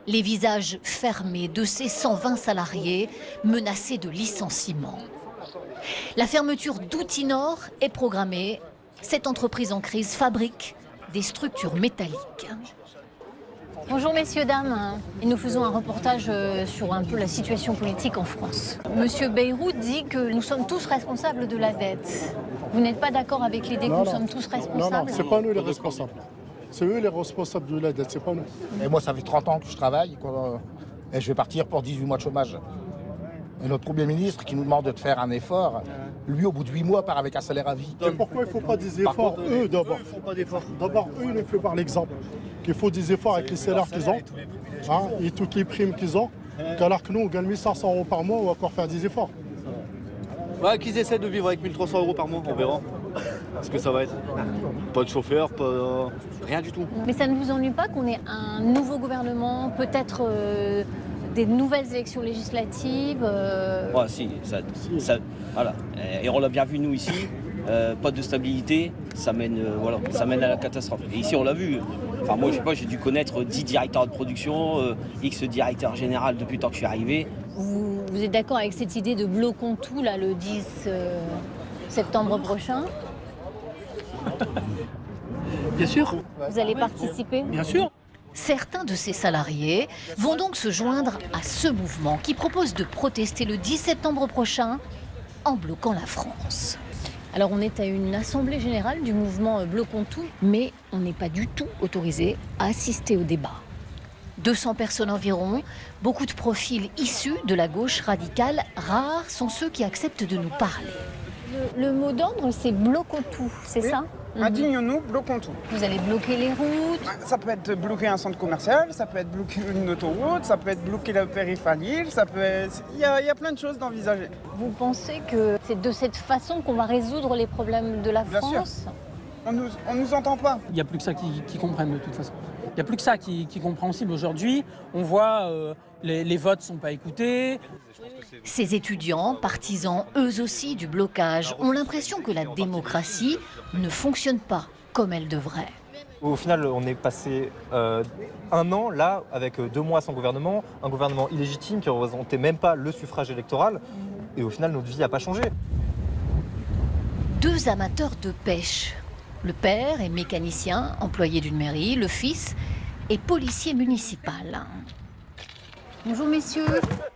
Les visages fermés de ces 120 salariés menacés de licenciement. La fermeture d'Outinor est programmée. Cette entreprise en crise fabrique des structures métalliques. Bonjour messieurs, dames. Et nous faisons un reportage sur un peu la situation politique en France. Monsieur Bayrou dit que nous sommes tous responsables de la dette. Vous n'êtes pas d'accord avec l'idée que nous sommes tous responsables? Non, c'est pas nous les responsables. C'est eux les responsables de la dette, c'est pas nous. Et moi, ça fait 30 ans que je travaille et je vais partir pour 18 mois de chômage. Et notre Premier ministre qui nous demande de faire un effort, lui, au bout de 8 mois, part avec un salaire à vie. Et pourquoi il ne faut pas des efforts, eux, d'abord? D'abord, eux, ils nous font voir l'exemple. Qu'il faut des efforts avec les salaires qu'ils ont, et toutes les primes qu'ils ont, qu'alors que nous, on gagne 1500 € par mois, on va encore faire des efforts. Ouais, qu'ils essaient de vivre avec 1300 € par mois, on verra. Ce que ça va être. Pas de chauffeur, rien du tout. Mais ça ne vous ennuie pas qu'on ait un nouveau gouvernement, peut-être des nouvelles élections législatives Ouais, si, voilà. Et on l'a bien vu nous ici, pas de stabilité, ça mène à la catastrophe. Et ici on l'a vu. Enfin moi je sais pas, j'ai dû connaître 10 directeurs de production, X directeur général depuis le temps que je suis arrivé. Vous êtes d'accord avec cette idée de bloquons tout là, le 10 septembre prochain? Bien sûr. Vous allez participer? Bien sûr. Certains de ces salariés vont donc se joindre à ce mouvement qui propose de protester le 10 septembre prochain en bloquant la France. Alors on est à une assemblée générale du mouvement Bloquons tout, mais on n'est pas du tout autorisé à assister au débat. 200 personnes environ, beaucoup de profils issus de la gauche radicale, rares sont ceux qui acceptent de nous parler. Le mot d'ordre, c'est bloquons tout, c'est ça? Indignons-nous, bloquons tout. Vous allez bloquer les routes? Ça peut être bloquer un centre commercial, ça peut être bloquer une autoroute, ça peut être bloquer la périphérie, ça peut être... Il y a plein de choses d'envisager. Vous pensez que c'est de cette façon qu'on va résoudre les problèmes de la France? Bien sûr. On nous entend pas. Il n'y a plus que ça qui comprennent de toute façon. Il n'y a plus que ça qui est compréhensible aujourd'hui. On voit les votes ne sont pas écoutés. Ces étudiants, partisans eux aussi du blocage, ont l'impression que la démocratie ne fonctionne pas comme elle devrait. Au final, on est passé un an là, avec 2 mois sans gouvernement, un gouvernement illégitime qui ne représentait même pas le suffrage électoral. Et au final, notre vie n'a pas changé. 2 amateurs de pêche. Le père est mécanicien, employé d'une mairie, le fils est policier municipal. Bonjour messieurs.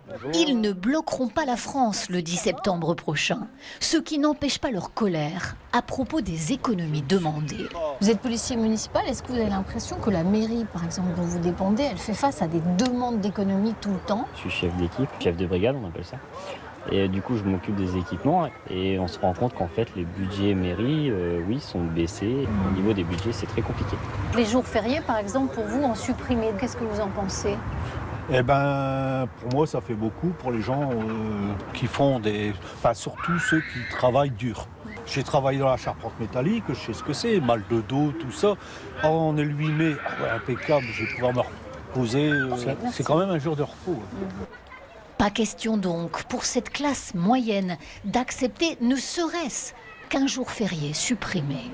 Bonjour. Ils ne bloqueront pas la France le 10 septembre prochain, ce qui n'empêche pas leur colère à propos des économies demandées. Vous êtes policier municipal, est-ce que vous avez l'impression que la mairie, par exemple, dont vous dépendez, elle fait face à des demandes d'économies tout le temps? Je suis chef d'équipe, chef de brigade on appelle ça. Et du coup, je m'occupe des équipements et on se rend compte qu'en fait, les budgets mairie, oui, sont baissés. Au niveau des budgets, c'est très compliqué. Les jours fériés, par exemple, pour vous, en supprimer, qu'est-ce que vous en pensez? Eh ben, pour moi, ça fait beaucoup pour les gens qui font enfin, surtout ceux qui travaillent dur. J'ai travaillé dans la charpente métallique, je sais ce que c'est, mal de dos, tout ça. On est le 8 mai, impeccable, je vais pouvoir me reposer. C'est quand même un jour de repos. Pas question donc, pour cette classe moyenne, d'accepter ne serait-ce qu'un jour férié supprimé.